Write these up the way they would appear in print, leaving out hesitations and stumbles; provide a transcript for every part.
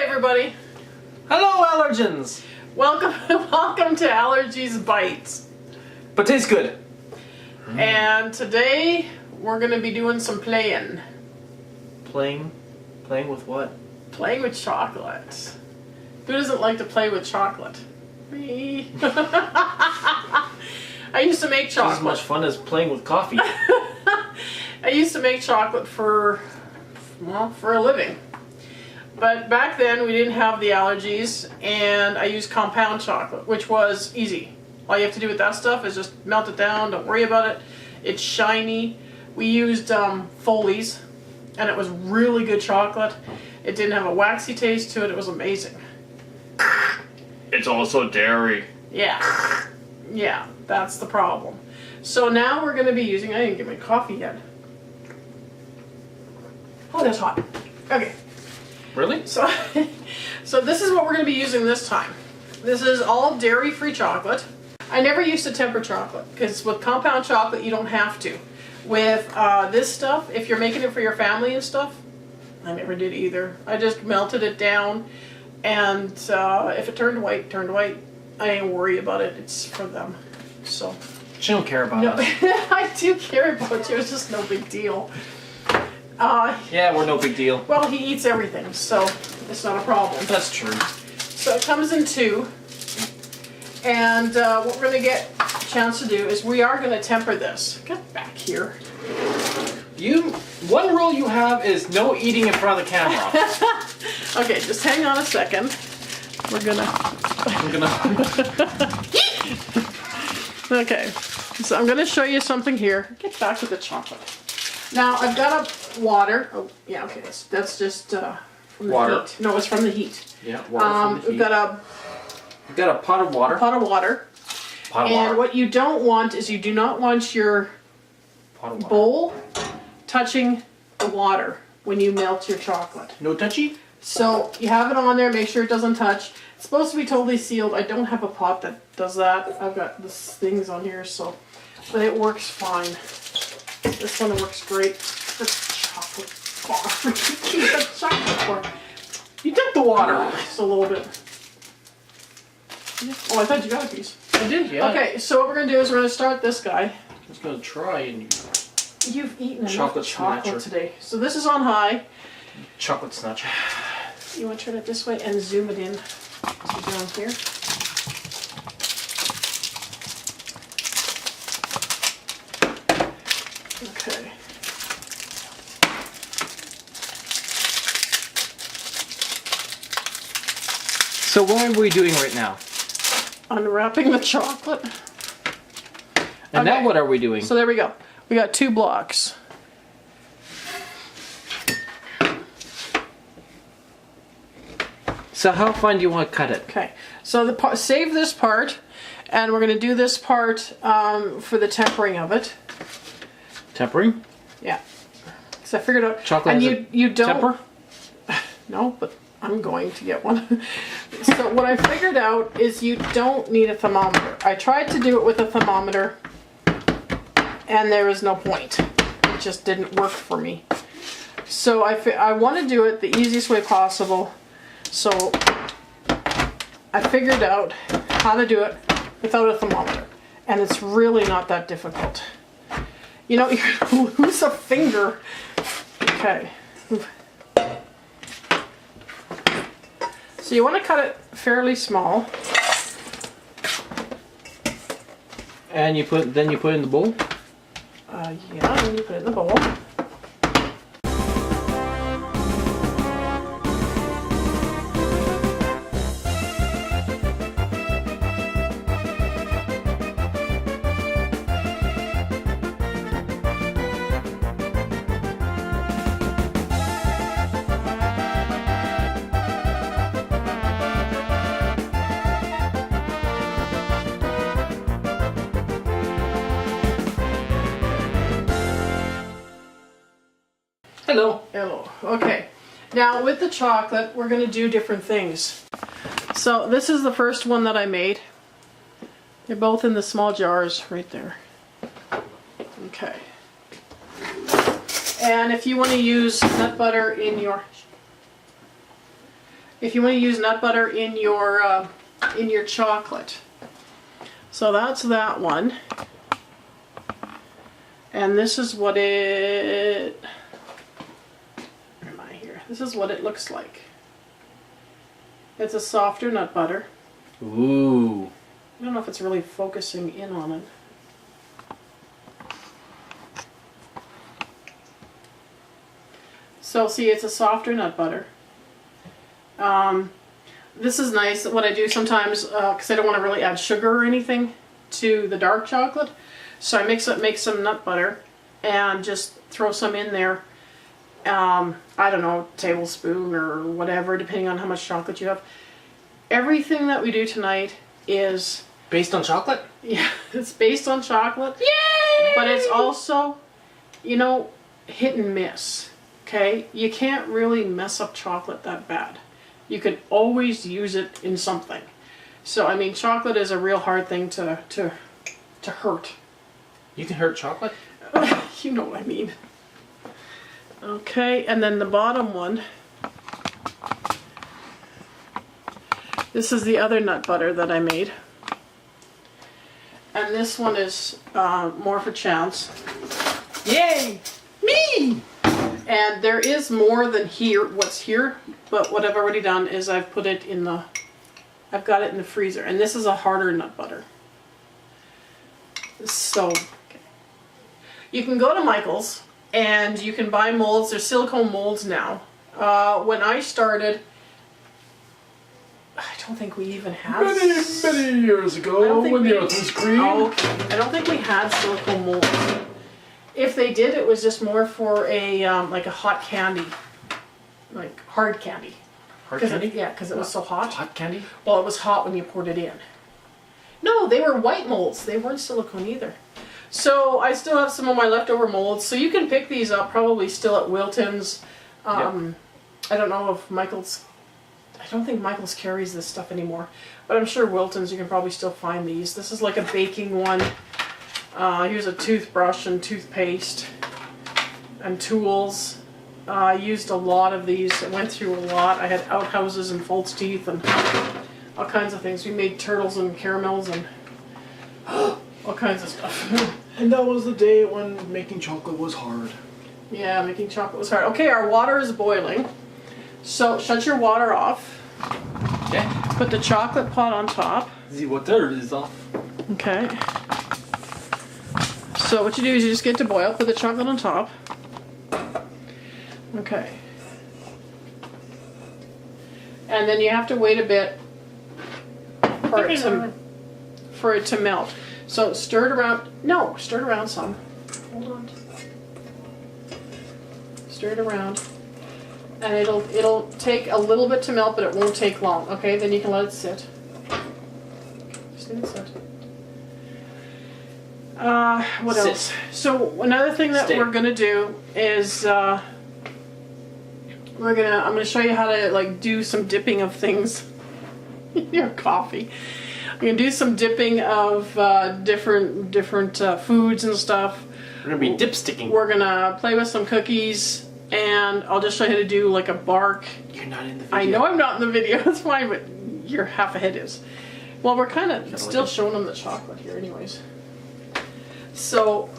everybody. Hello, allergens. Welcome to Allergies Bites. But tastes good. And today we're going to be doing some playing. Playing with what? Playing with chocolate. Who doesn't like to play with chocolate? Me. I used to make chocolate. It's as much fun as playing with coffee. I used to make chocolate for a living. But back then we didn't have the allergies, and I used compound chocolate, which was easy. All you have to do with that stuff is just melt it down, don't worry about it. It's shiny. We used Foley's, and it was really good chocolate. It didn't have a waxy taste to it. It was amazing. It's also dairy. Yeah. Yeah, that's the problem. So now we're going to be using, I didn't get my coffee yet. Oh, that's hot. Okay. Really? So this is what we're going to be using this time. This is all dairy-free chocolate. I never used to temper chocolate because with compound chocolate you don't have to. With this stuff, if you're making it for your family and stuff, I never did either. I just melted it down, and if it turned white, it turned white. I didn't worry about it. It's for them. So. She don't care about us. I do care about you. It's just no big deal. Yeah, we're no big deal. Well, he eats everything, so it's not a problem. That's true. So it comes in two. And what we're going to get a chance to do is we are going to temper this. Get back here. One rule you have is no eating in front of the camera. Okay, just hang on a second. We're gonna. Okay, so I'm gonna show you something here. Get back to the chocolate. Now I've got a water. Oh, yeah. Okay, that's just from the water. heat. No, it's from the heat. Yeah, water from the heat. We've got a pot of water. And what you don't want is you do not want your bowl touching the water when you melt your chocolate. No touchy? So you have it on there, make sure it doesn't touch. It's supposed to be totally sealed. I don't have a pot that does that. I've got these things on here, so, but it works fine. This one works great. The chocolate bar. Keep the chocolate bar. You took the water. Just a little bit. Oh, I thought you got a piece. I did, yeah. Okay, so what we're going to do is we're going to start this guy. I'm just going to try and... You've eaten enough chocolate chocolate today. So this is on high. Chocolate snatcher. You want to turn it this way and zoom it in. So down here. Okay. So what are we doing right now? Unwrapping the chocolate. And now what are we doing? So there we go. We got 2 blocks. So how fine do you want to cut it? Okay. So save this part, and we're going to do this part for the tempering of it. Tempering? Yeah. Because I figured out. Chocolate and you don't. Temper? No, but I'm going to get one. So what I figured out is you don't need a thermometer. I tried to do it with a thermometer, and there was no point. It just didn't work for me. So I want to do it the easiest way possible. So I figured out how to do it without a thermometer, and it's really not that difficult. You know, you're going to lose a finger. Okay. So you want to cut it fairly small. And then you put it in the bowl? Yeah, and you put it in the bowl. Hello. Hello. Okay. Now with the chocolate, we're going to do different things. So this is the first one that I made. They're both in the small jars right there. Okay. And if you want to use nut butter in your if you want to use nut butter in your chocolate. So that's that one. And this is what it... Where am I here? This is what it looks like. It's a softer nut butter. Ooh. I don't know if it's really focusing in on it. So see, it's a softer nut butter. This is nice. What I do sometimes, because I don't want to really add sugar or anything to the dark chocolate, so I make some nut butter and just throw some in there. I don't know, tablespoon or whatever, depending on how much chocolate you have. Everything that we do tonight is... Based on chocolate? Yeah, it's based on chocolate. Yay! But it's also, you know, hit and miss. Okay? You can't really mess up chocolate that bad. You can always use it in something. So, I mean, chocolate is a real hard thing to hurt. You can hurt chocolate? You know what I mean. Okay, and then the bottom one. This is the other nut butter that I made. And this one is more for Chance. Yay! Me! And there is more than what's here, but what I've already done is I've put it in the, I've got it in the freezer. And this is a harder nut butter. So, okay. You can go to Michael's and you can buy molds. There's silicone molds now. When I started, I don't think we even had... Many years ago, when the earth was green. Oh, okay. I don't think we had silicone molds. If they did, it was just more for a like a hot candy, like hard candy. Hard candy? Yeah, because it was so hot. Hot candy? Well, it was hot when you poured it in. No, they were white molds. They weren't silicone either. So I still have some of my leftover molds. So you can pick these up probably still at Wilton's. I don't know if Michael's... I don't think Michael's carries this stuff anymore. But I'm sure Wilton's you can probably still find these. This is like a baking one. Here's a toothbrush and toothpaste and tools. I used a lot of these. I went through a lot. I had outhouses and false teeth and all kinds of things. We made turtles and caramels and all kinds of stuff. And that was the day when making chocolate was hard. Yeah, making chocolate was hard. Okay, our water is boiling. So shut your water off. Okay. Put the chocolate pot on top. The water is off. Okay. So what you do is you just get to boil, put the chocolate on top. Okay. And then you have to wait a bit for it to melt. So stir it around. No, stir it around some. Hold on. Stir it around. And it'll take a little bit to melt, but it won't take long. Okay, then you can let it sit. Just let it sit. What Sit. else? So another thing that we're gonna do is I'm gonna show you how to like do some dipping of things. Your coffee. I'm gonna do some dipping of different foods and stuff. We're gonna be dipsticking. We're gonna play with some cookies, and I'll just show you how to do like a bark. You're not in the video. I know I'm not in the video. It's fine, but your half a head is. Well, we're kind of still showing them the chocolate here, anyways. So,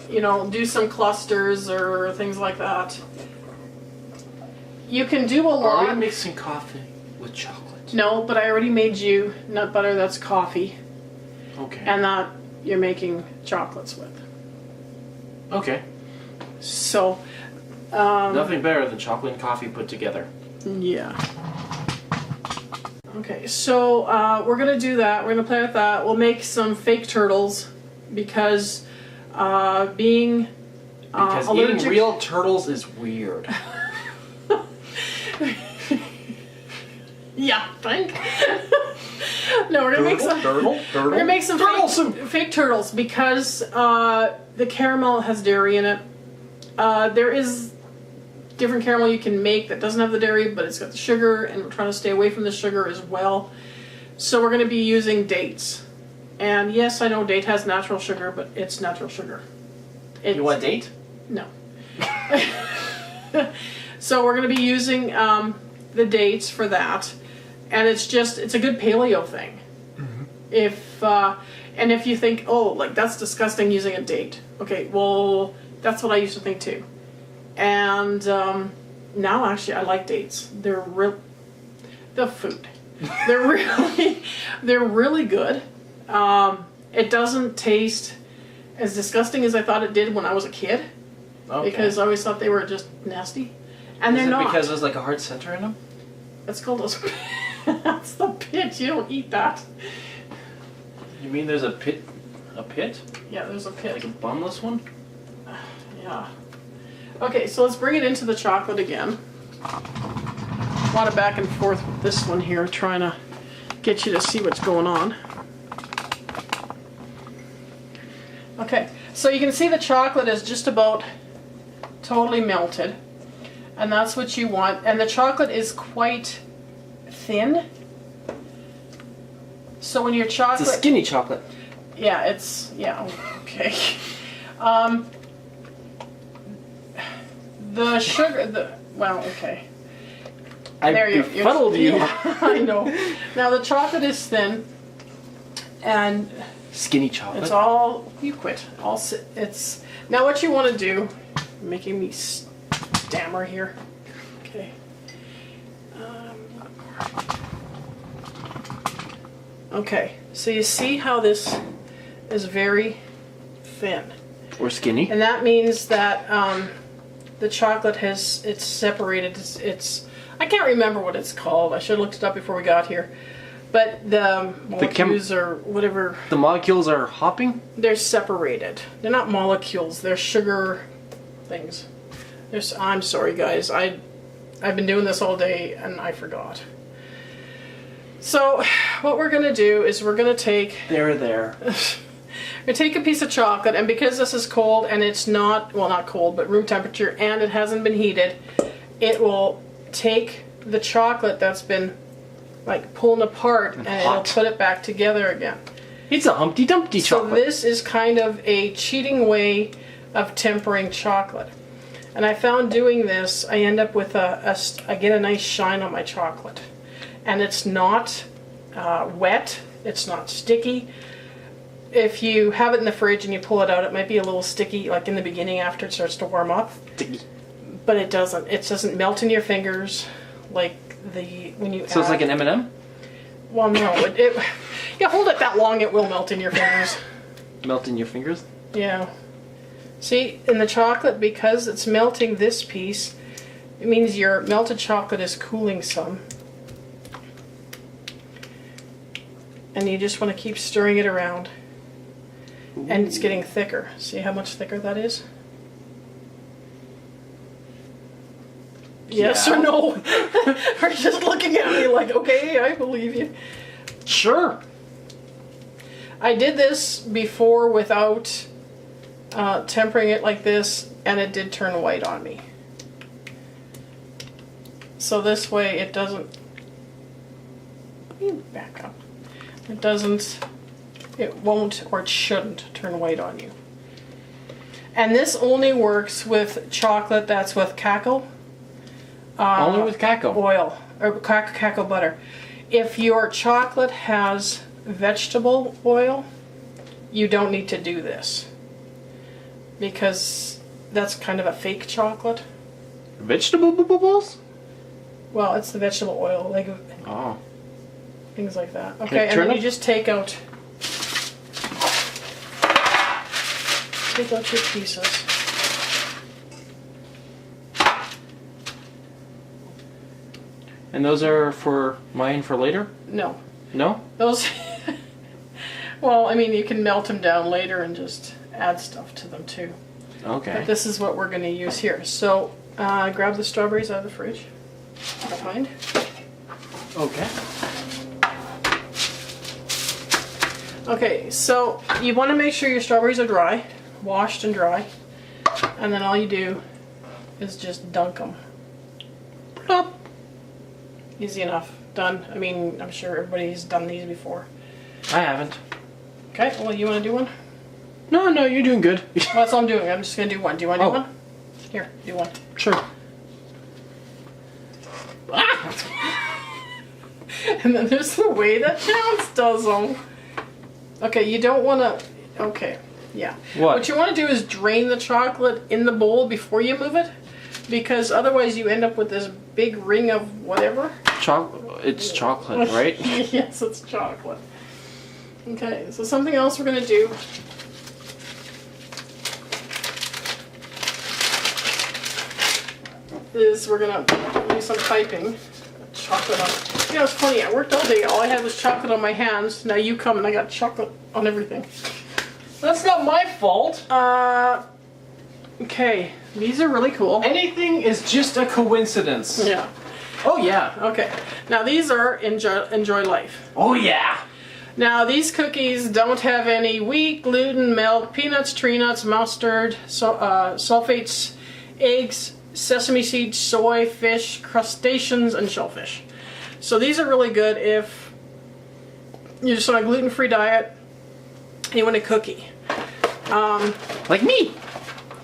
you know, do some clusters or things like that. You can do a lot. Are we mixing coffee with chocolate? No, but I already made you nut butter that's coffee. Okay. And that you're making chocolates with. Okay. So, Nothing better than chocolate and coffee put together. yeah. Okay, so we're gonna do that. We're gonna play with that. We'll make some fake turtles because being Because allergic... eating real turtles is weird. Yeah, think. No, we're gonna make some. We're gonna make some fake turtles because the caramel has dairy in it. There is different caramel you can make that doesn't have the dairy, but it's got the sugar, and we're trying to stay away from the sugar as well. So we're gonna be using dates. And yes, I know date has natural sugar, but it's natural sugar. You want date? No. So we're going to be using the dates for that. And it's a good paleo thing. And if you think, oh, like that's disgusting using a date. Okay, well, that's what I used to think too. And now actually I like dates. The food. They're really good. It doesn't taste as disgusting as I thought it did when I was a kid. Okay. Because I always thought they were just nasty. And they're not. Because there's like a hard center in them? It's called that's the pit. You don't eat that. You mean there's a pit? A pit? Yeah, there's a pit. Like a bunless one? Yeah. Okay, so let's bring it into the chocolate again. A lot of back and forth with this one here, trying to get you to see what's going on. Okay, so you can see the chocolate is just about totally melted. And that's what you want. And the chocolate is quite thin. So when your chocolate... It's a skinny chocolate. Yeah, okay. The sugar, okay. I befuddled you. Yeah, I know. Now the chocolate is thin, and skinny chocolate. it's all, you quit. It's, now what you want to do, making me stammer here. Okay. Okay, so you see how this is very thin. Or skinny. And that means that the chocolate it's separated. It's I can't remember what it's called. I should have looked it up before we got here. But the molecules or whatever. The molecules are hopping? They're separated. They're not molecules. They're sugar things. I'm sorry, guys. I've been doing this all day and I forgot. So what we're going to do is we're going to take... There. We take a piece of chocolate, and because this is cold and it's not, well, not cold, but room temperature, and it hasn't been heated, it will take the chocolate that's been like pulling apart and it'll put it back together again. It's a Humpty Dumpty chocolate. So this is kind of a cheating way of tempering chocolate. And I found doing this, I end up with I get a nice shine on my chocolate. And it's not wet, it's not sticky. If you have it in the fridge and you pull it out, it might be a little sticky, like in the beginning after it starts to warm up. Sticky. But it doesn't. It doesn't melt in your fingers like when you. So it's like an M&M? Well, no. You hold it that long, it will melt in your fingers. Melt in your fingers? Yeah. See, in the chocolate, because it's melting this piece, it means your melted chocolate is cooling some. And you just want to keep stirring it around. Ooh. And it's getting thicker. See how much thicker that is? Yeah. Yes or no? Are you just looking at me like, okay, I believe you? Sure. I did this before without tempering it like this, and it did turn white on me. So this way it doesn't... Back up. It won't or it shouldn't turn white on you. And this only works with chocolate that's with cacao. Only with cacao? Oil, or cacao butter. If your chocolate has vegetable oil, you don't need to do this. Because that's kind of a fake chocolate. Vegetables? Well, it's the vegetable oil. Like, oh. Things like that. Okay, and then you just take out your pieces. And those are for mine for later? No. No? Those, well, I mean, you can melt them down later and just add stuff to them too. Okay. But this is what we're going to use here. So, grab the strawberries out of the fridge. Behind. Okay. Okay, so you want to make sure your strawberries are dry, washed and dry, and then all you do is just dunk them. Plop. Easy enough. Done. I mean, I'm sure everybody's done these before. I haven't. Okay, well, you want to do one? No, you're doing good. Well, that's all I'm doing. I'm just going to do one. Do you want to do one? Here, do one. Sure. And then there's the way that Chance does them. Okay, you don't want to... Okay, yeah. What you want to do is drain the chocolate in the bowl before you move it. Because otherwise you end up with this big ring of whatever. It's chocolate, right? Yes, it's chocolate. Okay, so something else we're going to do is we're going to do some piping. Chocolate on. You know, it's funny, I worked all day, all I had was chocolate on my hands. Now you come and I got chocolate on everything. That's not my fault. Okay, these are really cool. Anything is just a coincidence. Yeah. Oh yeah. Okay, now these are Enjoy Life. Oh yeah. Now these cookies don't have any wheat, gluten, milk, peanuts, tree nuts, mustard, sulfates, eggs, sesame seeds, soy, fish, crustaceans, and shellfish. So these are really good if you're just on a gluten-free diet and you want a cookie. Like me.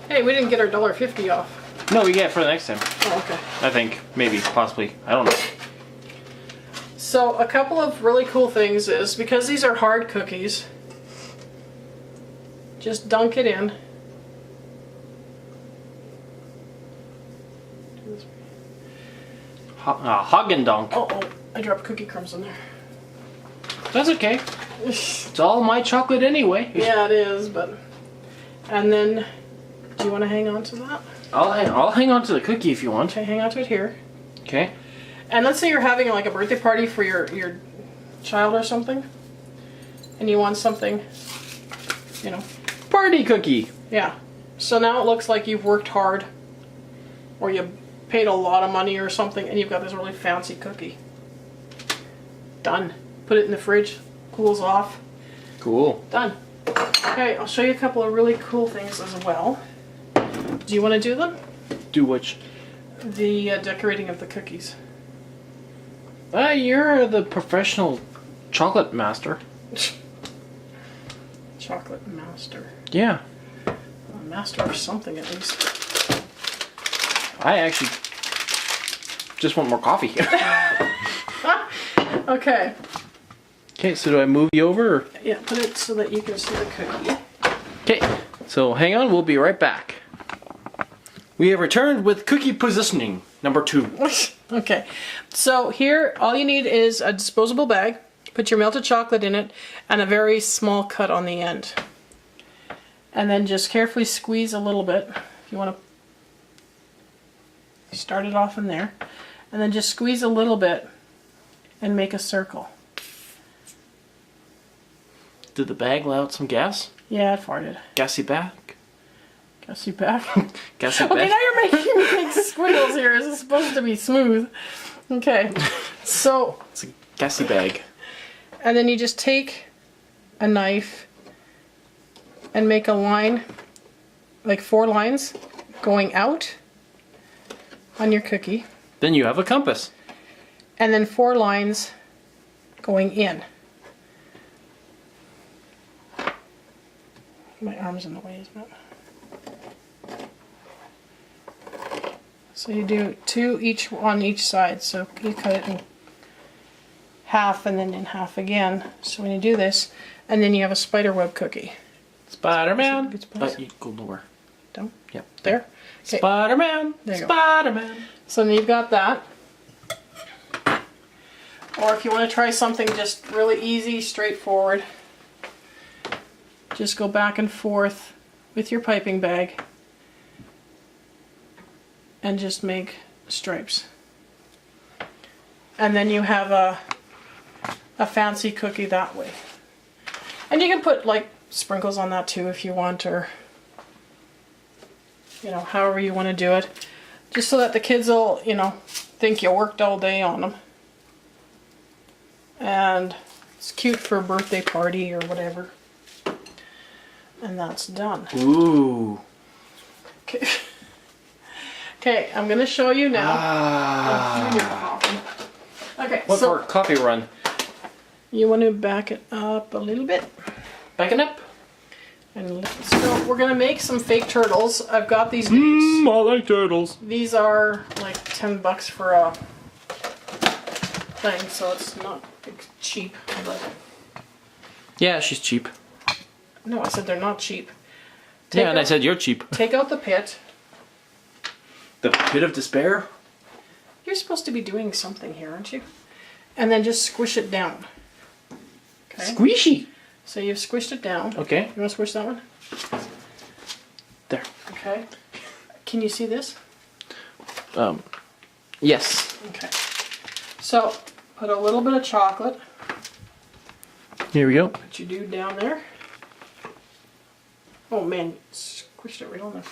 Hey, we didn't get our $1.50 off. No, we get it for the next time. Oh, okay. I think. Maybe. Possibly. I don't know. So a couple of really cool things is, because these are hard cookies, just dunk it in. Haagen-Dazs. Oh, I dropped cookie crumbs in there. That's okay. It's all my chocolate anyway. Yeah, it is, but... And then, do you want to hang on to that? I'll hang on to the cookie if you want. Okay, hang on to it here. Okay. And let's say you're having like a birthday party for your child or something, and you want something, you know. Party cookie. Yeah. So now it looks like you've worked hard, or you paid a lot of money or something, and you've got this really fancy cookie. Done. Put it in the fridge, cools off. Cool. Done. Okay, I'll show you a couple of really cool things as well. Do you want to do them? Do which? The decorating of the cookies. You're the professional chocolate master. Chocolate master. Yeah. A master of something at least. I actually just want more coffee. Okay. Okay, so do I move you over? Or? Yeah, put it so that you can see the cookie. Okay, so hang on, we'll be right back. We have returned with cookie positioning number 2. Okay, so here all you need is a disposable bag. Put your melted chocolate in it and a very small cut on the end. And then just carefully squeeze a little bit. If you want to start it off in there. And then just squeeze a little bit and make a circle. Did the bag let out some gas? Yeah, it farted. Gassy back? Gassy back? Gassy Okay, back? now you're making me make squiggles here. This is supposed to be smooth. Okay, so... It's a gassy bag. And then you just take a knife and make a line, like 4 lines, going out on your cookie. Then you have a compass. And then 4 lines going in. My arm's in the way, isn't it? So you do 2 each on each side. So you cut it in half and then in half again. So when you do this, and then you have a spiderweb cookie. Spider-Man. But you go lower. Down? Yep. There? Okay. Spider-Man. There you go. Spider-Man. So then you've got that. Or if you want to try something just really easy, straightforward, just go back and forth with your piping bag and just make stripes. And then you have a fancy cookie that way. And you can put like sprinkles on that too if you want, or you know, however you want to do it. Just so that the kids will, you know, think you worked all day on them. And it's cute for a birthday party or whatever. And that's done. Ooh. Okay. Okay, I'm going to show you now. Okay, What's so our coffee run? you want to back it up a little bit. Backing up? And so we're going to make some fake turtles. I've got these names. I like turtles. These are like $10 for a thing, so it's not cheap. But Yeah, she's cheap. no, I said they're not cheap. Yeah, and I said you're cheap. Take out the pit. The pit of despair? You're supposed to be doing something here, aren't you? And then just squish it down. Okay. Squishy! So you've squished it down. Okay. You want to squish that one? There. Okay. Can you see this? Yes. Okay. So, put a little bit of chocolate. Here we go. What you do down there. Oh man, squished it right on there.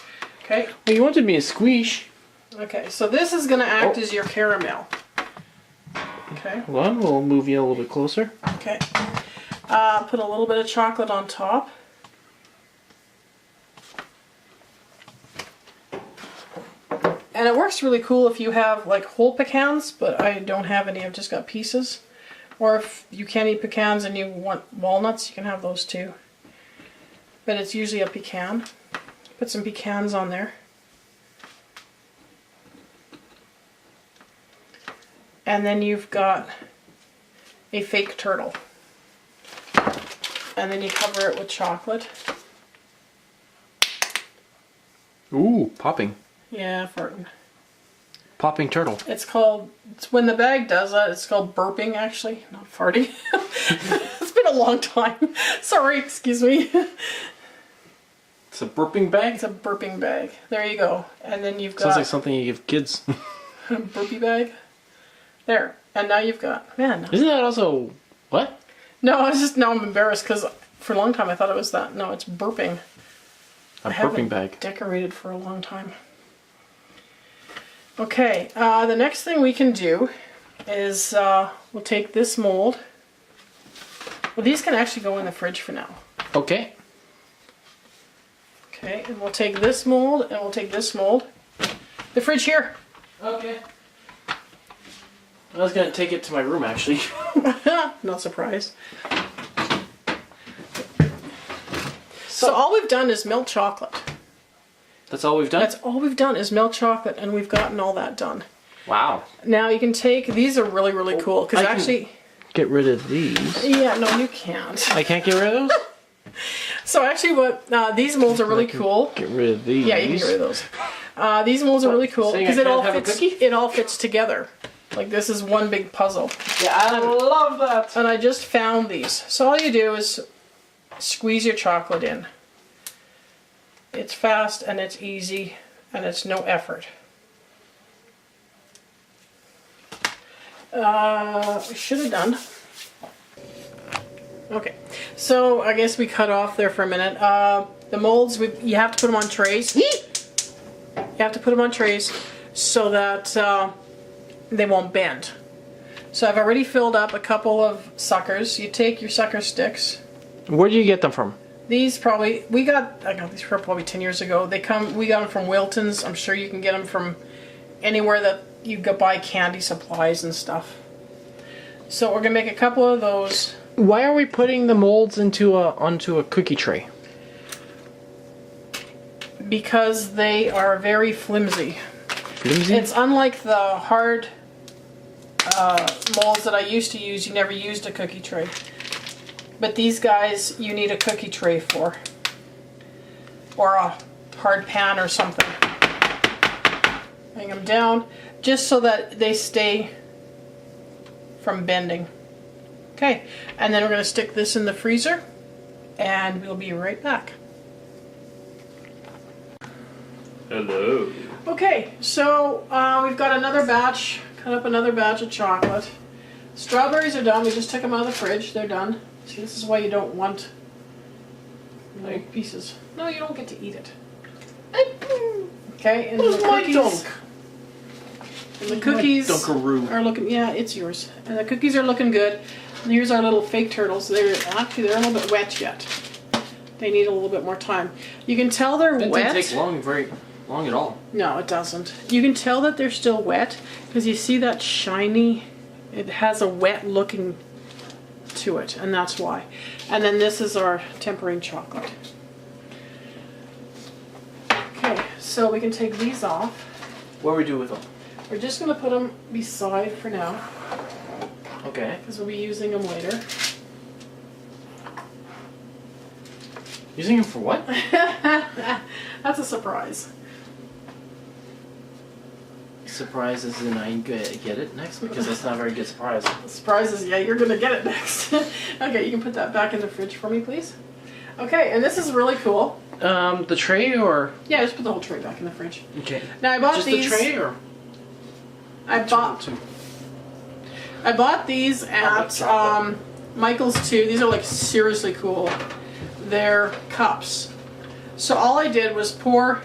Okay. Well, you wanted me to squish. Okay, so this is going to act as your caramel. Okay. Hold on, we'll move you a little bit closer. Okay. Put a little bit of chocolate on top. And it works really cool if you have like whole pecans, but I don't have any, I've just got pieces. Or if you can't eat pecans and you want walnuts, you can have those too. But it's usually a pecan. Put some pecans on there. And then you've got a fake turtle. And then you cover it with chocolate. Ooh, popping. Yeah, farting. Popping turtle. It's called, it's when the bag does that, it's called burping actually, not farting. It's been a long time. Sorry, excuse me. It's a burping bag? It's a burping bag. There you go. And then you've got Sounds like something you give kids. a burpee bag. There. And now you've got, man. Isn't that also, what? No, I was just, now I'm embarrassed because for a long time I thought it was that. No, it's burping. A burping bag. Decorated for a long time. Okay, the next thing we can do is we'll take this mold. Well, these can actually go in the fridge for now. Okay. Okay, and we'll take this mold and we'll take this mold. The fridge here. Okay. I was gonna take it to my room actually. Not surprised. So all we've done is melt chocolate. That's all we've done? That's all we've done is melt chocolate, and we've gotten all that done. Wow. Now you can take, these are really, really cool, because actually... Get rid of these. Yeah, no, you can't. I can't get rid of those? So actually what, these molds are really cool. Get rid of these. Yeah, you can get rid of those. These molds are really cool, because it all fits together. Like this is one big puzzle. Yeah, I love that. And I just found these. So all you do is squeeze your chocolate in. It's fast and it's easy and it's no effort. We should have done. Okay, so I guess we cut off there for a minute. The molds, you have to put them on trays. You have to put them on trays so that they won't bend. So I've already filled up a couple of suckers. You take your sucker sticks. Where do you get them from? These probably, I got these for probably 10 years ago. We got them from Wilton's. I'm sure you can get them from anywhere that you go buy candy supplies and stuff. So we're gonna make a couple of those. Why are we putting the molds onto a cookie tray? Because they are very flimsy. Flimsy? It's unlike the hard molds that I used to use. You never used a cookie tray. But these guys, you need a cookie tray for. Or a hard pan or something. Hang them down just so that they stay from bending. Okay, and then we're going to stick this in the freezer and we'll be right back. Hello. Okay, so we've got another batch, cut up another batch of chocolate. Strawberries are done, we just took them out of the fridge, they're done. See, this is why you don't want like pieces. No, you don't get to eat it. Okay, and the cookies. And the cookies are looking, yeah, it's yours. And the cookies are looking good. And here's our little fake turtles. They're a little bit wet yet. They need a little bit more time. You can tell they're wet. It doesn't take very long at all. No, it doesn't. You can tell that they're still wet because you see that shiny, it has a wet looking to it, and that's why. And then this is our tempering chocolate. Okay, so we can take these off. What do we do with them? We're just going to put them beside for now. Okay. because we'll be using them later. Using them for what? That's a surprise. Surprise as in I get it next, because that's not a very good surprise. Surprises, yeah, you're gonna get it next. Okay, you can put that back in the fridge for me, please. Okay, and this is really cool. The tray or? Yeah, just put the whole tray back in the fridge. Okay. Now I bought Just these. the tray or? I bought these at Michael's too. These are like seriously cool. They're cups. So all I did was pour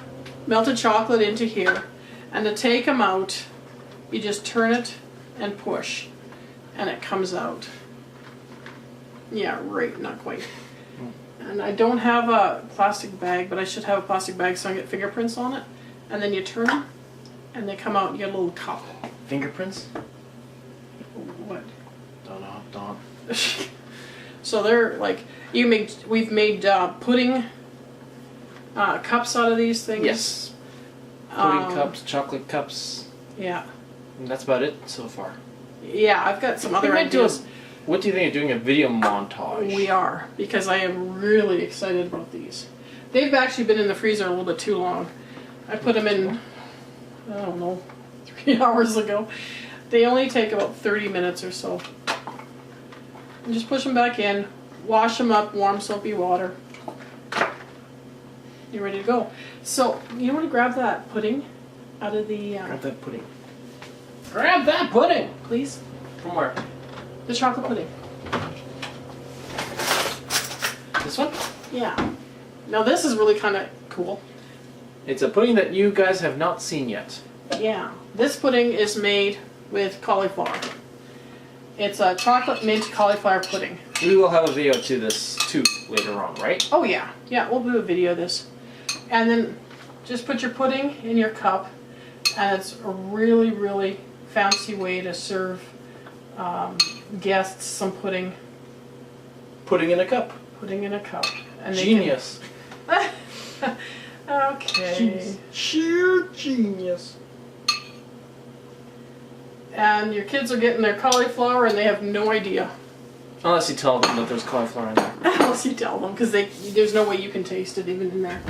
melted chocolate into here, and to take them out, you just turn it and push, and it comes out. Yeah, right, not quite. And I don't have a plastic bag, but I should have a plastic bag so I get fingerprints on it. And then you turn them, and they come out, and you get a little cup. Fingerprints? What? Don't know. Don't. So they're like, we've made pudding cups out of these things. Yes. Pudding cups, chocolate cups. Yeah. And that's about it so far. Yeah, I've got some other ideas. What do you think of doing a video montage? We are, because I am really excited about these. They've actually been in the freezer a little bit too long. I put them in, I don't know, 3 hours ago. They only take about 30 minutes or so. And just push them back in, wash them up, warm soapy water. You're ready to go. So, you want to grab that pudding out of the... Grab that pudding. Grab that pudding! Please? From where? The chocolate pudding. This one? Yeah. Now this is really kind of cool. It's a pudding that you guys have not seen yet. Yeah. This pudding is made with cauliflower. It's a chocolate mint cauliflower pudding. We will have a video to this too later on, right? Oh yeah. Yeah, we'll do a video of this. And then just put your pudding in your cup, and it's a really, really fancy way to serve guests some pudding. Pudding in a cup. Pudding in a cup. And Genius. Okay. Sheer genius. And your kids are getting their cauliflower and they have no idea. Unless you tell them that there's cauliflower in there. Unless you tell them, because there's no way you can taste it even in there.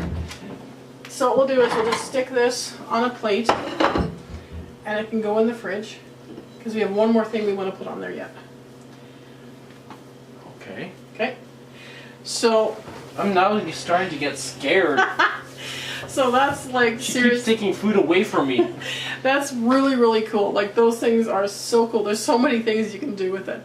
So what we'll do is we'll just stick this on a plate, and it can go in the fridge, because we have one more thing we want to put on there yet. Okay. Okay. So. I'm now starting to get scared. So that's like She serious. keeps taking food away from me. That's really, really cool. Like those things are so cool. There's so many things you can do with it.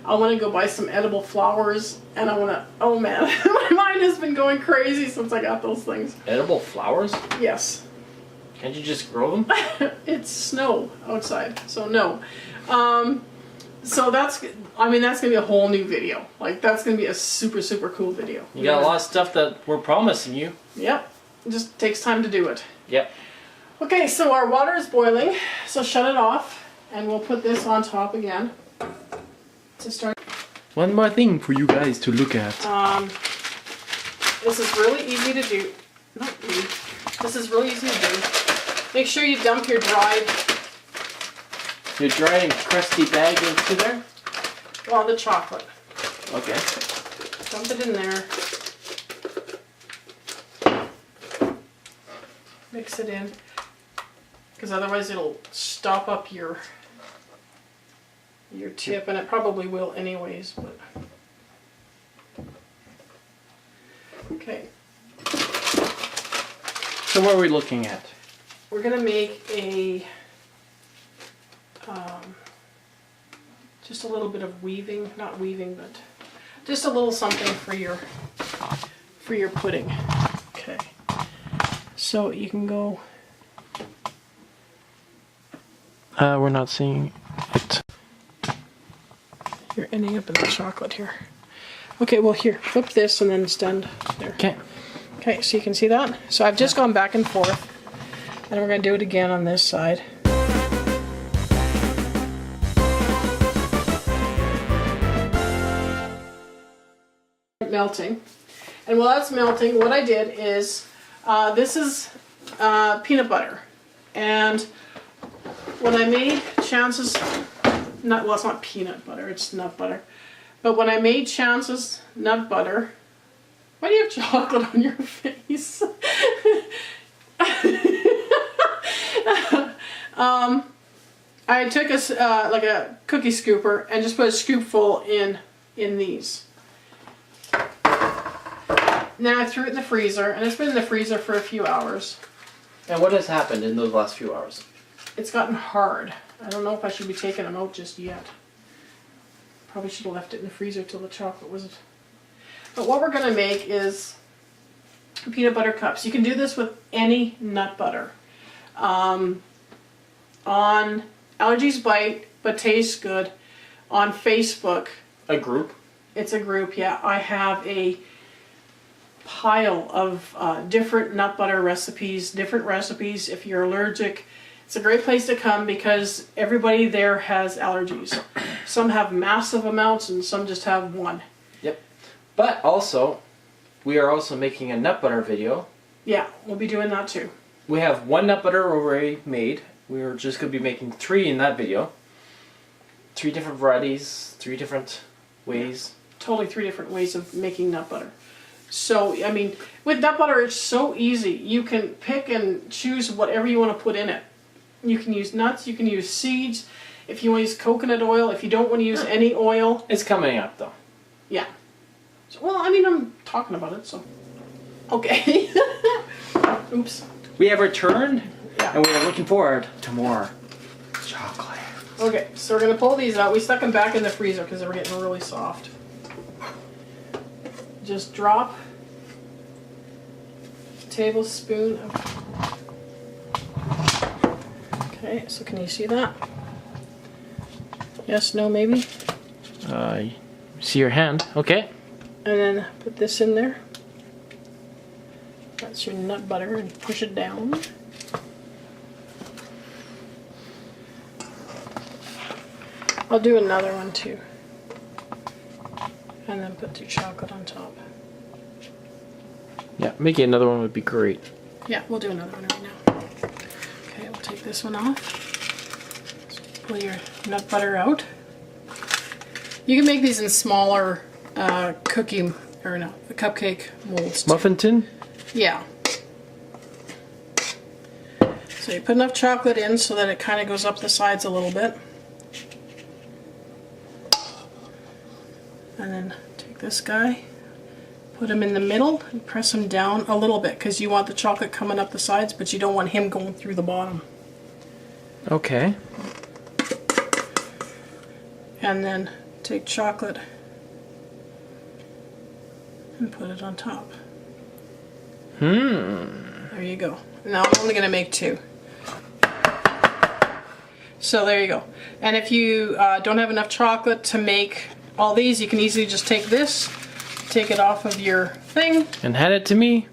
I want to go buy some edible flowers, and I want to, oh man, my mind has been going crazy since I got those things. Edible flowers? Yes. Can't you just grow them? It's snow outside, so no. So that's going to be a whole new video. Like, that's going to be a super, super cool video. You got a lot of stuff that we're promising you. Yep. It just takes time to do it. Yep. Okay, so our water is boiling, so shut it off, and we'll put this on top again to start. One more thing for you guys to look at. This is really easy to do. Not me. This is really easy to do. Make sure you dump your dried and crusty bag into there? Well, the chocolate. Okay. Dump it in there. Mix it in. Because otherwise it'll stop up your tip, and it probably will anyways, but... Okay. So what are we looking at? We're going to make a... just a little bit of weaving, not weaving, but just a little something for your pudding. Okay. So you can go. We're not seeing it. You're ending up in the chocolate here. Okay, well here, flip this and then stand there. Okay. Okay, so you can see that? So I've just gone back and forth, and we're going to do it again on this side. Melting. And while that's melting, what I did is, this is peanut butter. And when I made Chance's well, it's not peanut butter, it's nut butter. But when I made Chance's nut butter, why do you have chocolate on your face? I took like a cookie scooper and just put a scoopful in these. Then I threw it in the freezer, and it's been in the freezer for a few hours. And what has happened in those last few hours? It's gotten hard. I don't know if I should be taking them out just yet. Probably should have left it in the freezer till the chocolate was... But what we're going to make is peanut butter cups. You can do this with any nut butter. On Allergies Bite, but tastes good. On Facebook. A group? It's a group, yeah. I have a pile of different nut butter recipes, different recipes if you're allergic. It's a great place to come because everybody there has allergies. Some have massive amounts and some just have one. Yep. But also, we are also making a nut butter video. Yeah, we'll be doing that too. We have one nut butter already made. We're just going to be making 3 in that video. 3 different varieties, 3 different ways. Totally 3 different ways of making nut butter. So, I mean, with nut butter it's so easy. You can pick and choose whatever you want to put in it. You can use nuts, you can use seeds, if you want to use coconut oil, if you don't want to use any oil. It's coming up though. Yeah. So, well, I mean, I'm talking about it, so. Okay. Oops. We have returned, Yeah. and we are looking forward to more chocolate. Okay, so we're going to pull these out. We stuck them back in the freezer because they were getting really soft. Just drop a tablespoon of... Okay, so can you see that? Yes, no, maybe? See your hand. Okay. And then put this in there. That's your nut butter and push it down. I'll do another one too. And then put the chocolate on top. Yeah, making another one would be great. Yeah, we'll do another one right now. Okay, we'll take this one off. Pull your nut butter out. You can make these in smaller cookie, or no, the cupcake molds too. Muffin tin? Yeah. So you put enough chocolate in so that it kind of goes up the sides a little bit. And then take this guy, put him in the middle, and press him down a little bit because you want the chocolate coming up the sides, but you don't want him going through the bottom. Okay. And then take chocolate and put it on top. There you go. Now I'm only going to make 2. So there you go. And if you don't have enough chocolate to make all these, you can easily just take this, take it off of your thing, And hand it to me.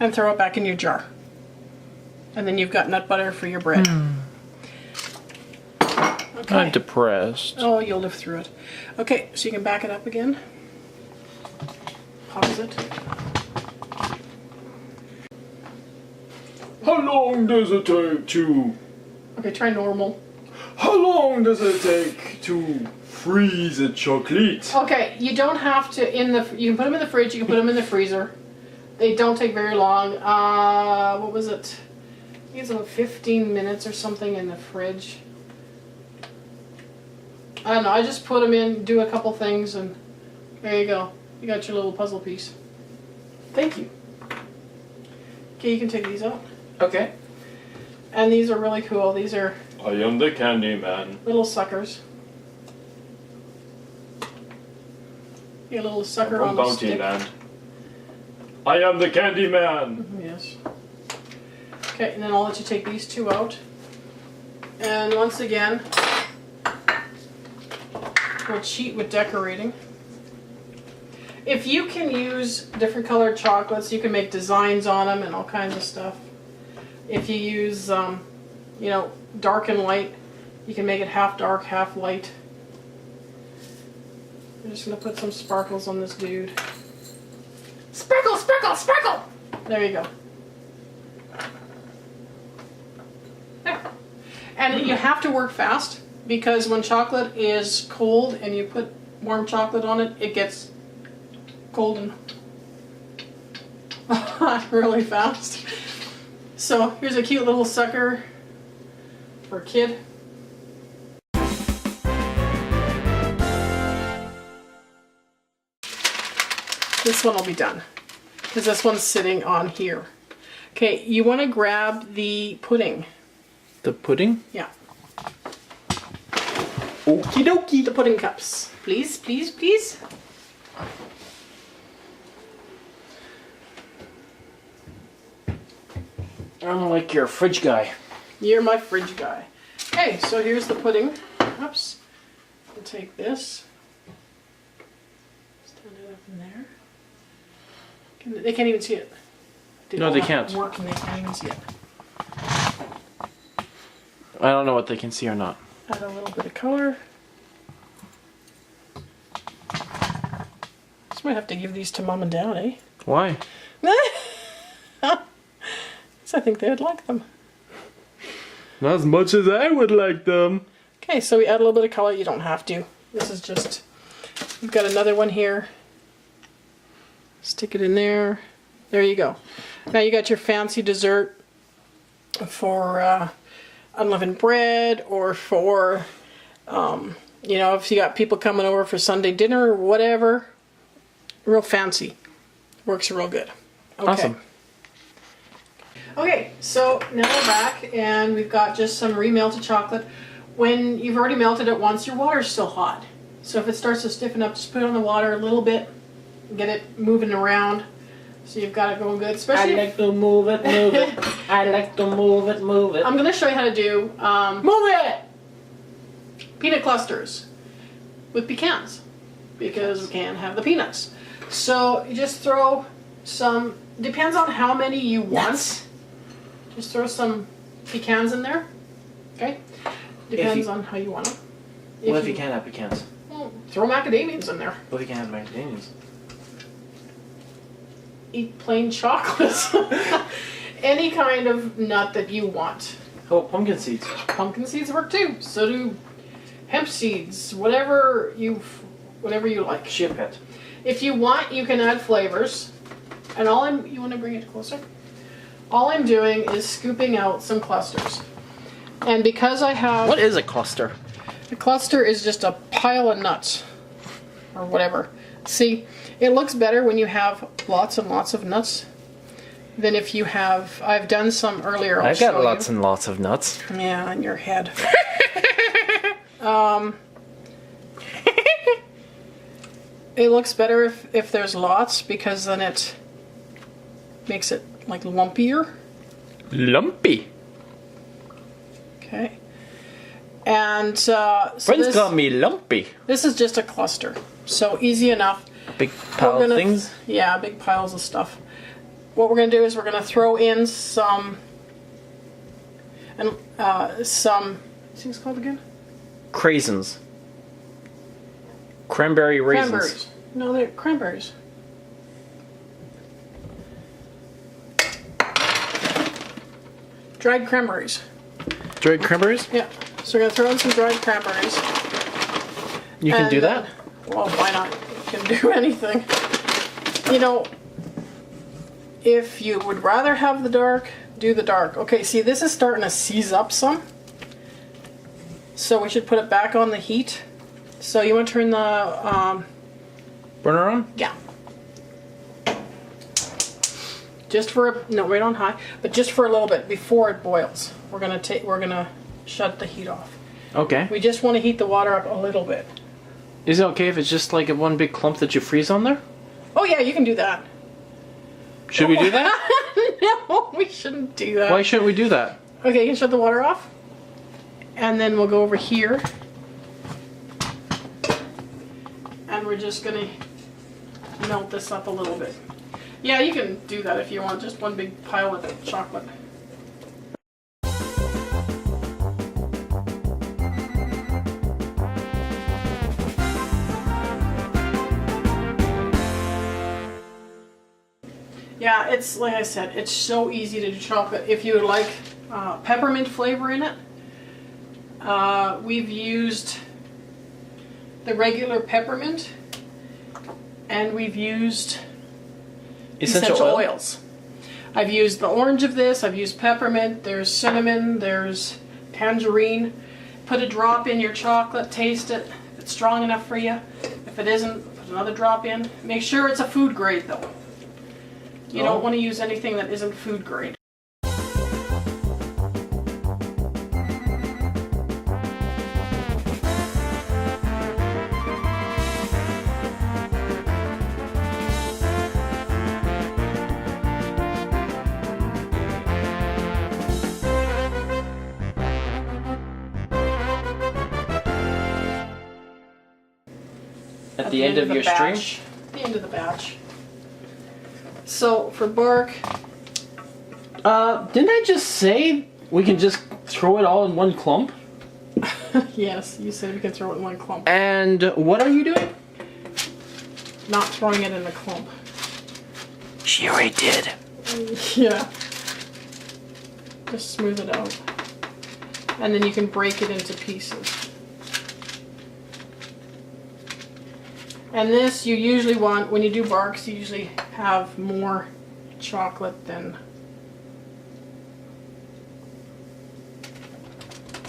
and throw it back in your jar. And then you've got nut butter for your bread. Okay. I'm depressed. Oh, you'll live through it. Okay, so you can back it up again. Pause it. How long does it take to... Okay, try normal. How long does it take to freeze a chocolate? Okay, you don't have to you can put them in the fridge, you can put them in the freezer. They don't take very long. What was it? I think it's about 15 minutes or something in the fridge. I don't know, I just put them in, do a couple things, and there you go. You got your little puzzle piece. Thank you. Okay, you can take these out. Okay. And these are really cool. These are I am the candy man. little suckers. You got a little sucker From on the Bounty stick. Land. I am the candy man. Yes. Okay, and then I'll let you take these 2 out. And once again, we'll cheat with decorating. If you can use different colored chocolates, you can make designs on them and all kinds of stuff. If you use, you know, dark and light, you can make it half dark, half light. I'm just going to put some sparkles on this dude. Sparkle, sparkle, sparkle! There you go. There. And you have to work fast because when chocolate is cold and you put warm chocolate on it, it gets golden really fast. So here's a cute little sucker for a kid. This one will be done because this one's sitting on here. Okay, you want to grab the pudding. The pudding? Yeah. Okie dokie. The pudding cups. Please, please, please. I'm like your fridge guy. You're my fridge guy. Okay, so here's the pudding cups. We'll take this. Stand it up in there. They can't even see it. No, they can't. Work and they can't even see it. I don't know what they can see or not. Add a little bit of color. Just might have to give these to Mom and Dad, eh? Why? I think they would like them. Not as much as I would like them. Okay, so we add a little bit of color. You don't have to. This is just... We've got another one here. Stick it in there. There you go. Now you got your fancy dessert for unleavened bread, or for, you know, if you got people coming over for Sunday dinner or whatever. Real fancy. Works real good. Okay. Awesome. Okay, so now we're back and we've got just some re-melted chocolate. When you've already melted it once, your water's still hot. So if it starts to stiffen up, just put it on the water a little bit, get it moving around. So you've got it going good. Especially I like to move it, move it. I like to move it, move it. I'm going to show you how to do Move it! peanut clusters with pecans, because we can't have the peanuts. So you just throw some, depends on how many you want. Nuts. Just throw some pecans in there, okay? Depends on how you want them. What if you can't have pecans? Well, throw macadamias in there. What if you can't have macadamias? Eat plain chocolate. Any kind of nut that you want. Oh, pumpkin seeds. Pumpkin seeds work too. So do hemp seeds. Whatever you like. Ship it. If you want, you can add flavors. And you want to bring it closer? All I'm doing is scooping out some clusters. And because I have... What is a cluster? A cluster is just a pile of nuts. Or whatever. See, it looks better when you have lots and lots of nuts than if you have... I've done some earlier. I've got lots and lots of nuts. Yeah, in your head. It looks better if there's lots, because then it makes it like lumpier. Lumpy. Okay. And so Friends call me Lumpy. this is just a cluster. So easy enough. Big pile of things. Yeah, big piles of stuff. What we're going to do is we're going to throw in some what's things called again? Craisins. Cranberry raisins. Cranberries. No, they're cranberries. Dried cranberries. Dried cranberries? Yeah. So we're going to throw in some dried cranberries. You can do that? Well, why not? You can do anything. You know, if you would rather have the dark, do the dark. Okay, see, this is starting to seize up some. So we should put it back on the heat. So you want to turn the... Burner on? yeah. Just for no, right on high, but just for a little bit before it boils. We're gonna shut the heat off. Okay. We just want to heat the water up a little bit. Is it okay if it's just like a one big clump that you freeze on there? Oh yeah, you can do that. Should we do that? No, we shouldn't do that. Why shouldn't we do that? Okay, you can shut the water off. And then we'll go over here. And we're just gonna melt this up a little bit. Yeah, you can do that if you want, just one big pile of chocolate. Yeah, it's like I said, it's so easy to do chocolate. If you would like peppermint flavor in it, We've used the regular peppermint, and we've used essential oils. I've used the orange of this, I've used peppermint, there's cinnamon, there's tangerine. Put a drop in your chocolate, taste it. If it's strong enough for you. If it isn't, put another drop in. Make sure it's a food grade though. You don't want to use anything that isn't food grade. At the end of your string? The end of the batch. So for bark, Didn't I just say we can just throw it all in one clump? yes, you said we can throw it in one clump. And what are you doing? Not throwing it in a clump. She already did. Yeah. Just smooth it out. And then you can break it into pieces. And this, you usually want, when you do barks, you usually have more chocolate than...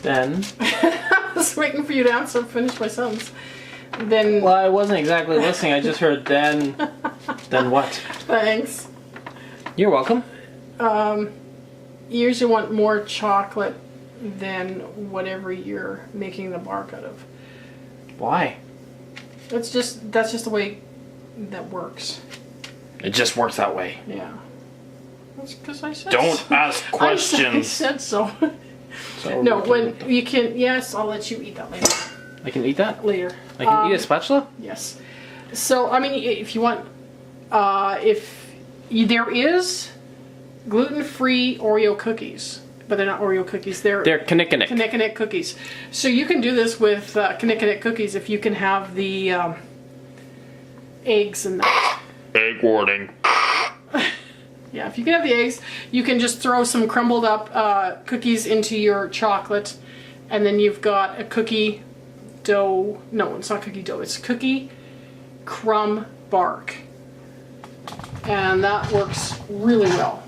Then? I was waiting for you to finish my sentence. Then... Well, I wasn't exactly listening. I just heard then. Then what? Thanks. You're welcome. You usually want more chocolate than whatever you're making the bark out of. Why? That's just the way that works. It just works that way. Yeah. That's because I said Don't so. ask questions. I said so. So No, when you can, yes, I'll let you eat that later. I can eat that? Later. I can eat a spatula? Yes. So, I mean, if you want, there is gluten-free Oreo cookies, but they're not Oreo cookies. They're Knick-a-Nick. Knick-a-Nick cookies. So you can do this with Knick-a-Nick cookies if you can have the eggs in that. Egg warning. Yeah, if you can have the eggs, you can just throw some crumbled up cookies into your chocolate, and then you've got a cookie dough. No, it's not cookie dough. It's cookie crumb bark, and that works really well.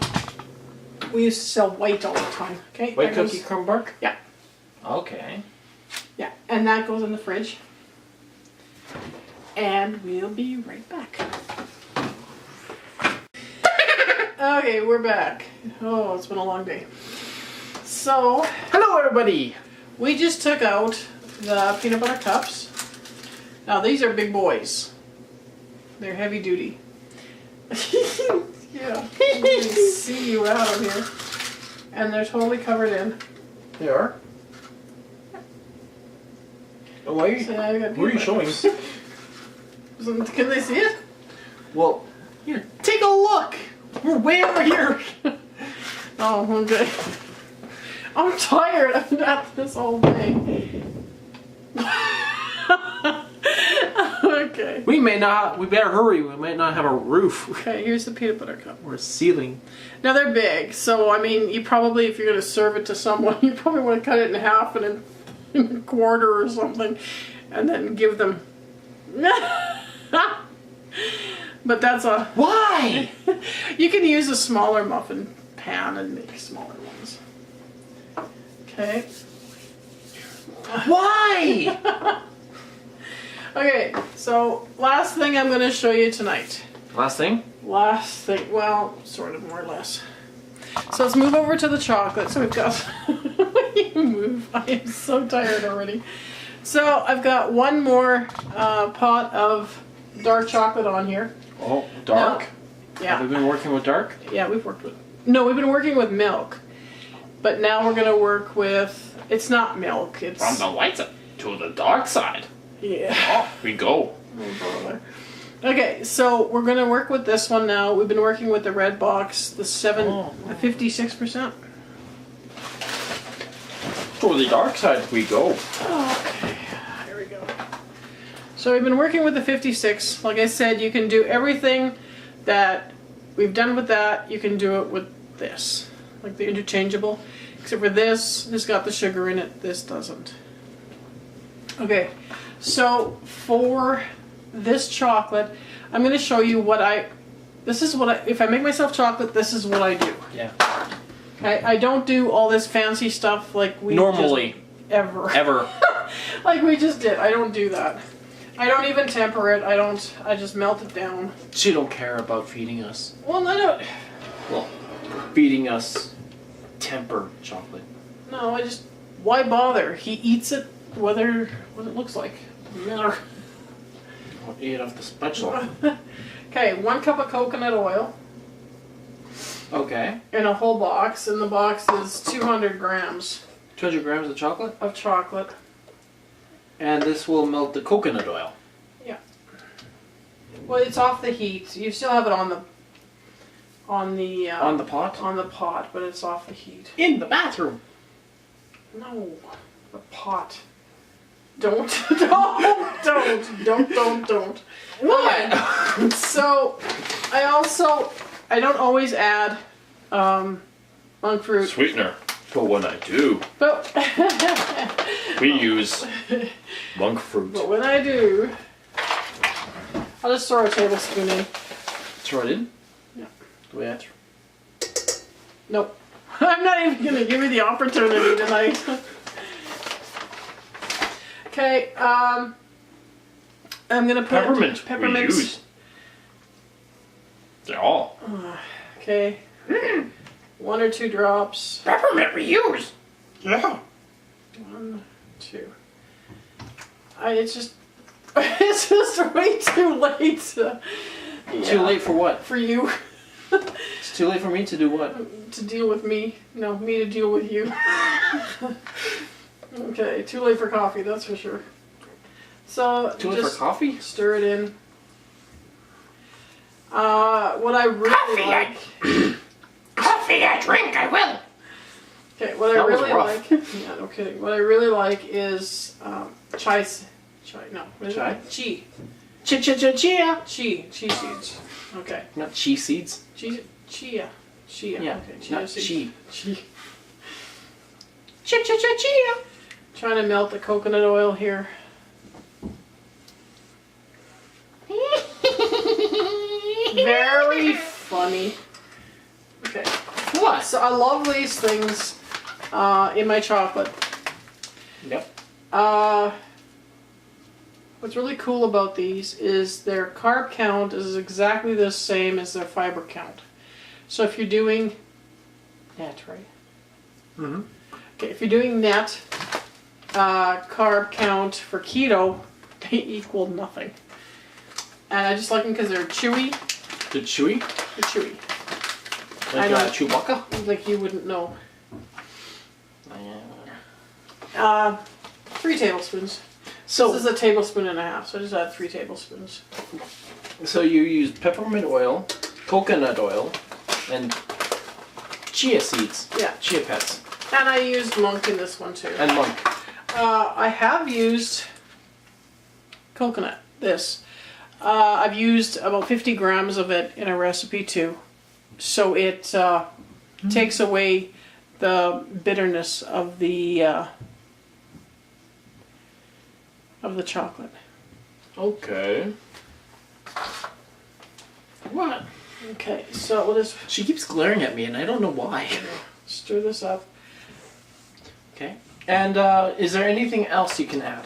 We used to sell white all the time. Okay. White cookie crumb bark? Yeah. Okay. Yeah, and that goes in the fridge. And we'll be right back. Okay, we're back. Oh, it's been a long day. So, Hello, everybody. we just took out the peanut butter cups. Now, these are big boys. They're heavy duty. Yeah, I can see you out of here. And they're totally covered in. They are. Oh, why are you? So I got Who are you peanut showing? butter. Can they see it? Well, here, take a look. We're way over here. Oh, okay. I'm tired. I've been at this all day. Okay. We better hurry. We might not have a roof. Okay, here's the peanut butter cup. Or a ceiling. Now they're big, so I mean, you probably, if you're going to serve it to someone, you probably want to cut it in half and in a quarter or something, and then give them. But that's a. Why? You can use a smaller muffin pan and make smaller ones. Okay. Why? Okay, so last thing I'm going to show you tonight. Last thing? Last thing, well, sort of, more or less. So let's move over to the chocolate. So we've got, you move, I am so tired already. So I've got one more pot of dark chocolate on here. Oh, dark? Yeah. Have we been working with dark? Yeah, we've been working with milk. But now we're going to work with, it's not milk, it's... From the light side to the dark side. Yeah. Off we go. Okay, so we're going to work with this one now. We've been working with the red box, the 56%. To the dark side we go. Okay, here we go. So we've been working with the 56. Like I said, you can do everything that we've done with that. You can do it with this, like the interchangeable. Except for this has got the sugar in it. This doesn't. Okay, so for this chocolate, I'm going to show you what if I make myself chocolate, this is what I do. Yeah. Okay, I don't do all this fancy stuff like we Normally. just, Ever. like we just did. I don't do that. I don't even temper it. I just melt it down. She don't care about feeding us. Well, I don't. Well, feeding us tempered chocolate. No, why bother? He eats it what it looks like. Doesn't matter. I'll eat off the spatula. Okay, 1 cup of coconut oil Okay. in a whole box, and the box is 200 grams 200 grams of chocolate. of chocolate. And this will melt the coconut oil. Yeah. Well, it's off the heat. You still have it on the On the pot? on the pot, but it's off the heat. In the bathroom. No, the pot. Don't. What? So, I don't always add monk fruit. Sweetener. But when I do, But, we use monk fruit. but when I do, I'll just throw a tablespoon in. Throw it in? Yeah. The way I throw. Nope. I'm not even going to give you the opportunity tonight. Okay, I'm going to put Peppermint. peppermint. We use. They're all. Okay. 1 or 2 drops. Peppermint we use. Yeah. 1, 2. It's just way too late. Too late for what? For you It's too late for me to do what? to deal with me. No, me to deal with you. Okay, too late for coffee, that's for sure. So Too late for just coffee? stir it in. What I really like. Coffee I drink, I will. Okay, what I That was really rough. like. Yeah, no kidding. What I really like is chai. No, what is Chai? it? Chia. Chia. Chia seeds. Okay. Not chia seeds. Chia. Yeah. Okay. Chia Not seeds. chia. Chia. Trying to melt the coconut oil here. Very funny. Okay. What? So I love these things in my chocolate. Yep. What's really cool about these is their carb count is exactly the same as their fiber count. So if you're doing net, right? Mm-hmm. Okay, if you're doing net carb count for keto, they equal nothing. And I just like them because they're chewy. The chewy? They're chewy. Like I know. Chewbacca? Like you wouldn't know. Yeah. 3 tablespoons. So, This is a tablespoon and a half, so I just add 3 tablespoons. so you use peppermint oil, coconut oil, and chia seeds. Yeah. Chia pets. And I used monk in this one too. And monk. I have used coconut, this. I've used about 50 grams of it in a recipe too. So it takes away the bitterness of the chocolate. Okay. What? Okay, so we'll just She keeps glaring at me and I don't know why. stir this up. Okay. And is there anything else you can add?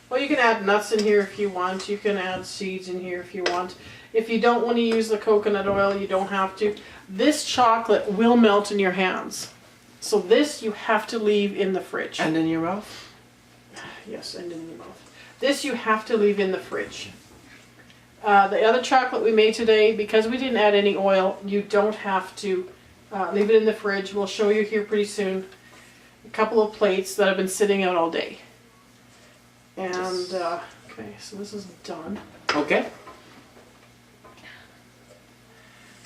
Well, you can add nuts in here if you want. You can add seeds in here if you want. If you don't want to use the coconut oil, you don't have to. This chocolate will melt in your hands. So this you have to leave in the fridge. And in your mouth? Yes, and in your mouth. This you have to leave in the fridge. The other chocolate we made today, because we didn't add any oil, you don't have to leave it in the fridge. We'll show you here pretty soon a couple of plates that have been sitting out all day. And, okay, so this is done. Okay.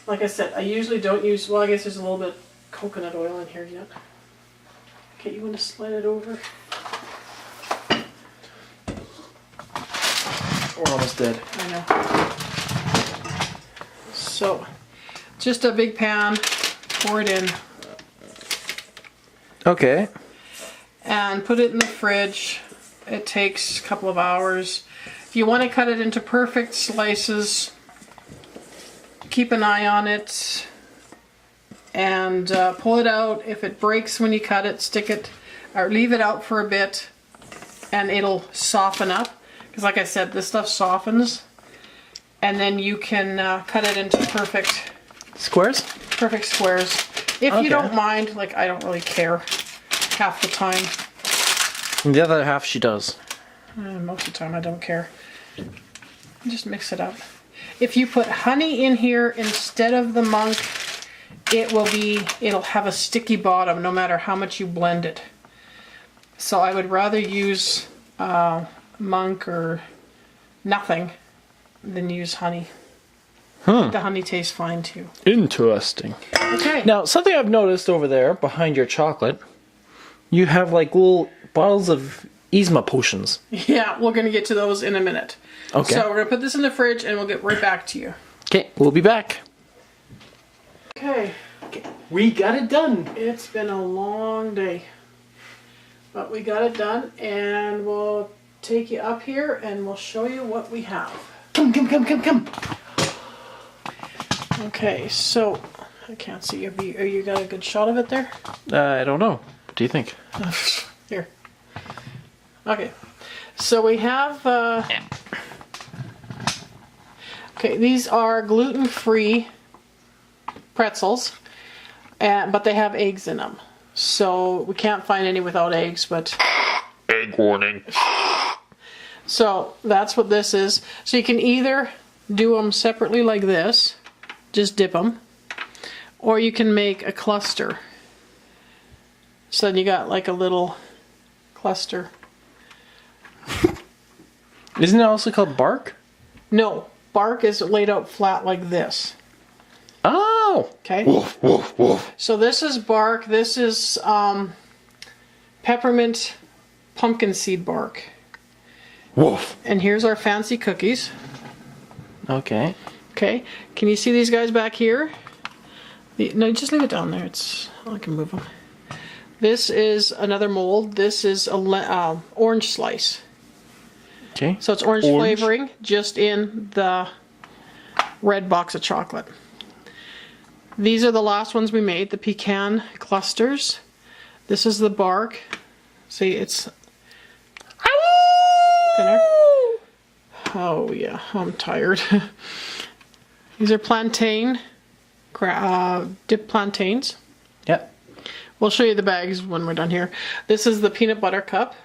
Like I said, I usually don't use, well, I guess there's a little bit of coconut oil in here yet. Okay, you want to slide it over? We're almost dead. I know. So, just a big pan, pour it in. Okay. and put it in the fridge. It takes a couple of hours. If you want to cut it into perfect slices, keep an eye on it and pull it out. If it breaks when you cut it, stick it or leave it out for a bit and it'll soften up. Because like I said, this stuff softens. And then you can cut it into perfect Squares? Perfect squares. If you don't mind, like I don't really care half the time. And the other half she does. Most of the time I don't care. Just mix it up. If you put honey in here instead of the monk, it'll have a sticky bottom no matter how much you blend it. So I would rather use monk or nothing than use honey. The honey tastes fine too. Interesting. Okay. Now, something I've noticed over there behind your chocolate, you have like little bottles of Yzma potions. Yeah, we're going to get to those in a minute. Okay. So we're going to put this in the fridge and we'll get right back to you. Okay, we'll be back. Okay. We got it done. It's been a long day. But we got it done and we'll take you up here and we'll show you what we have. Come. Okay, so I can't see. You got a good shot of it there? I don't know. What do you think? Here. Okay. So we have... Okay, these are gluten-free pretzels, but they have eggs in them. So we can't find any without eggs, but... Egg warning. So that's what this is. So you can either do them separately like this, just dip them, or you can make a cluster. So then you got like a little cluster. Isn't it also called bark? No, bark is laid out flat like this. Oh! Okay. Woof, woof, woof. So this is bark. This is peppermint pumpkin seed bark. Woof. And here's our fancy cookies. Okay. Okay. Can you see these guys back here? No, just leave it down there. I can move them. This is another mold. This is a orange slice. Okay. So it's orange flavoring just in the red box of chocolate. These are the last ones we made, the pecan clusters. This is the bark. See, it's thinner. Oh yeah, I'm tired. These are plantain, dipped plantains. Yep. We'll show you the bags when we're done here. This is the peanut butter cup.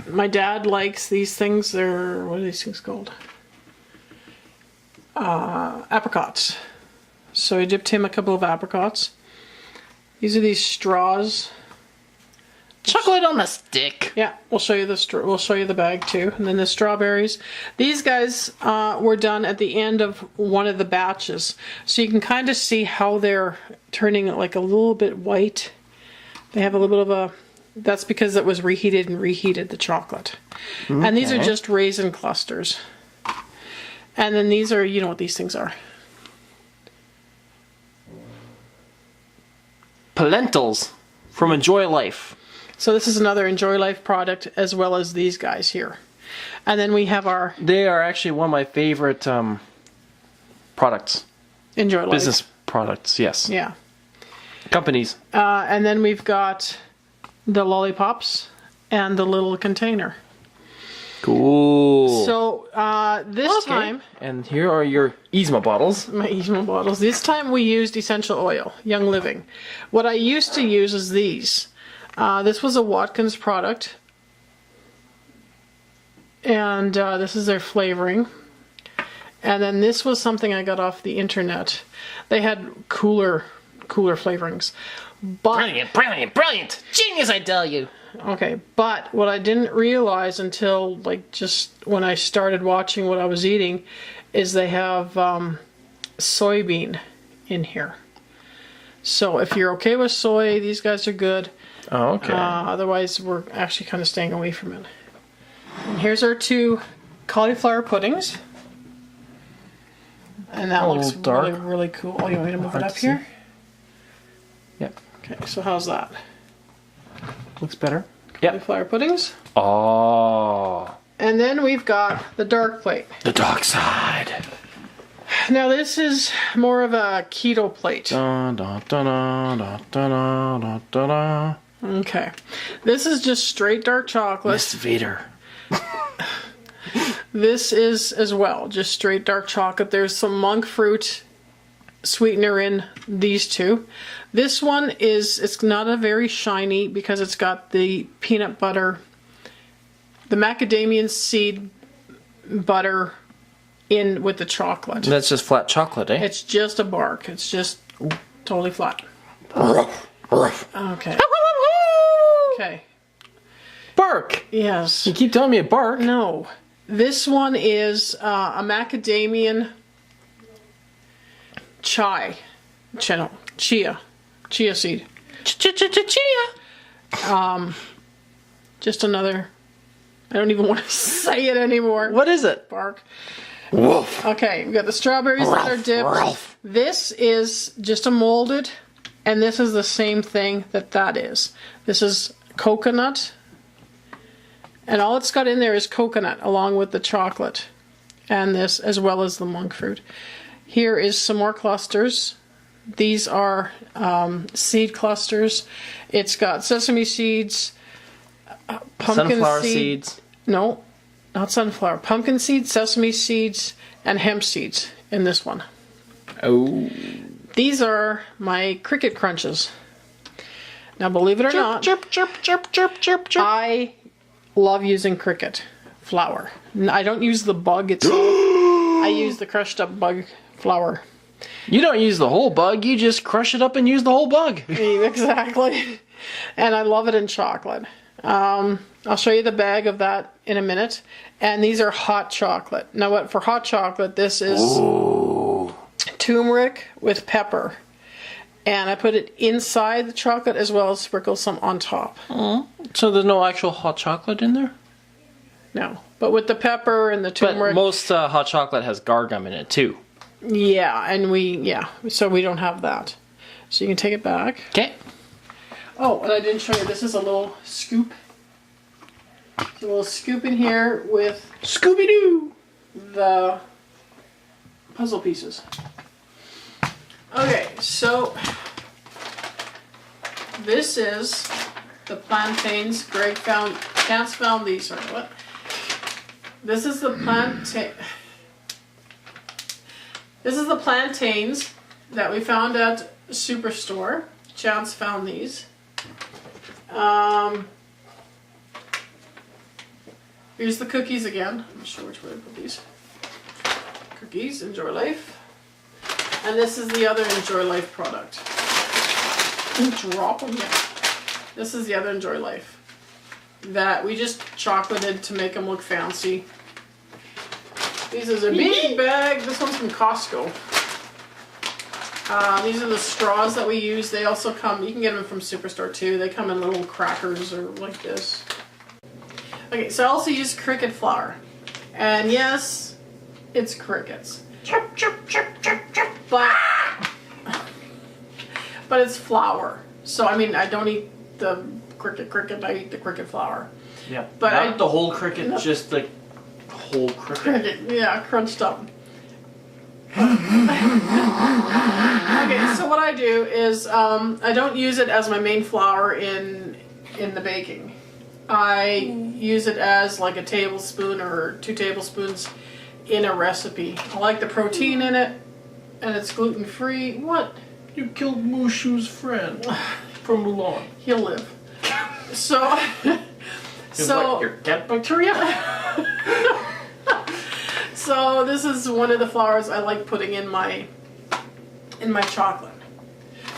My dad likes these things. What are these things called? Apricots. So I dipped him a couple of apricots. These are these straws. Chocolate on a stick. Yeah, we'll show you the bag too, and then the strawberries. These guys were done at the end of one of the batches, so you can kind of see how they're turning like a little bit white. They have a little bit of a. That's because it was reheated the chocolate. Okay. And these are just raisin clusters. And then these are, you know what these things are. Polentals from Enjoy Life. So this is another Enjoy Life product, as well as these guys here. And then we have our... They are actually one of my favorite products. Enjoy Life. Business products, yes. Yeah. Companies. And then we've got the lollipops and the little container. Cool. So this time... And here are your Yzma bottles. My Yzma bottles. This time we used essential oil, Young Living. What I used to use is these. This was a Watkins product. And this is their flavoring. And then this was something I got off the internet. They had cooler flavorings. But, Brilliant. Genius, I tell you. okay, but what I didn't realize until like just when I started watching what I was eating is they have soybean in here. So if you're okay with soy, these guys are good. Oh, okay. Otherwise, we're actually kind of staying away from it. And here's our 2 cauliflower puddings. And that looks dark. really, really cool. Oh, you want me to move it Hard up to see. here? Yep. Okay, so how's that? Looks better. Yep. Cauliflower puddings. Oh. And then we've got the dark plate. The dark side. Now this is more of a keto plate. Da, da, da, da, da, da, da, da, da. Okay. This is just straight dark chocolate. Miss Vader. This is as well, just straight dark chocolate. There's some monk fruit sweetener in these two. This one it's not a very shiny because it's got the peanut butter, the macadamia seed butter in with the chocolate. That's just flat chocolate, eh? It's just a bark. It's just totally flat. Okay. Okay. Bark! Yes. You keep telling me a bark. No. This one is a macadamian chia seed. Chia. Just another. I don't even want to say it anymore. What is it? Bark. Woof. Okay, we've got the strawberries that are dipped. This is just a molded, and this is the same thing that is. This is coconut, and all it's got in there is coconut along with the chocolate, and this as well as the monk fruit. Here is some more clusters. These are seed clusters. It's got sesame seeds, pumpkin Sunflower seeds. No, not sunflower. Pumpkin seeds, sesame seeds, and hemp seeds in this one. Oh. These are my cricket crunches. Now, believe it or not, Chirp, chirp, chirp, chirp, chirp, chirp. I love using cricket flour. I don't use the bug itself. I use the crushed up bug flour. You don't use the whole bug, you just crush it up and use the whole bug. Exactly. And I love it in chocolate. I'll show you the bag of that in a minute. And these are hot chocolate. Now what for hot chocolate, this is turmeric with pepper. And I put it inside the chocolate as well as sprinkle some on top. So there's no actual hot chocolate in there? No. But with the pepper and the But turmeric. most hot chocolate has gargum in it too. Yeah, and so we don't have that. So you can take it back. Okay. Oh, and I didn't show you, this is a little scoop. It's a little scoop in here with Scooby-Doo! the puzzle pieces. Okay, so this is the plantains. Chance found these. Sorry, what? This is the This is the plantains that we found at Superstore. Chance found these. Here's the cookies again. I'm not sure which way to put these. Cookies, Enjoy Life. And this is the other Enjoy Life product. Drop them, yeah. This is the other Enjoy Life that we just chocolated to make them look fancy. This is a big bag. This one's from Costco. These are the straws that we use. They also come, you can get them from Superstore too. They come in little crackers or like this. Okay, so I also use cricket flour. And yes, it's crickets. Chirp, chirp, chirp, chirp, chirp. But it's flour. So, I mean, I don't eat the cricket, I eat the cricket flour. Yeah, but not the whole cricket, just the whole cricket. Cricket, yeah, crunched up. Okay, so what I do is I don't use it as my main flour in the baking. I use it as like a tablespoon or 2 tablespoons in a recipe. I like the protein in it, and it's gluten-free. What? You killed Mushu's friend from Mulan. He'll live. So, What, your cat bacteria? So this is one of the flours I like putting in my chocolate.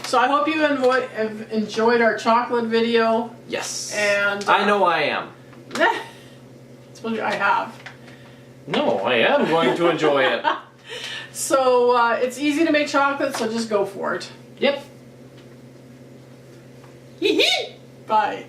So I hope you have enjoyed our chocolate video. Yes. And I know I am. I have. No, I am going to enjoy it. So it's easy to make chocolate, so just go for it. Yep. Bye.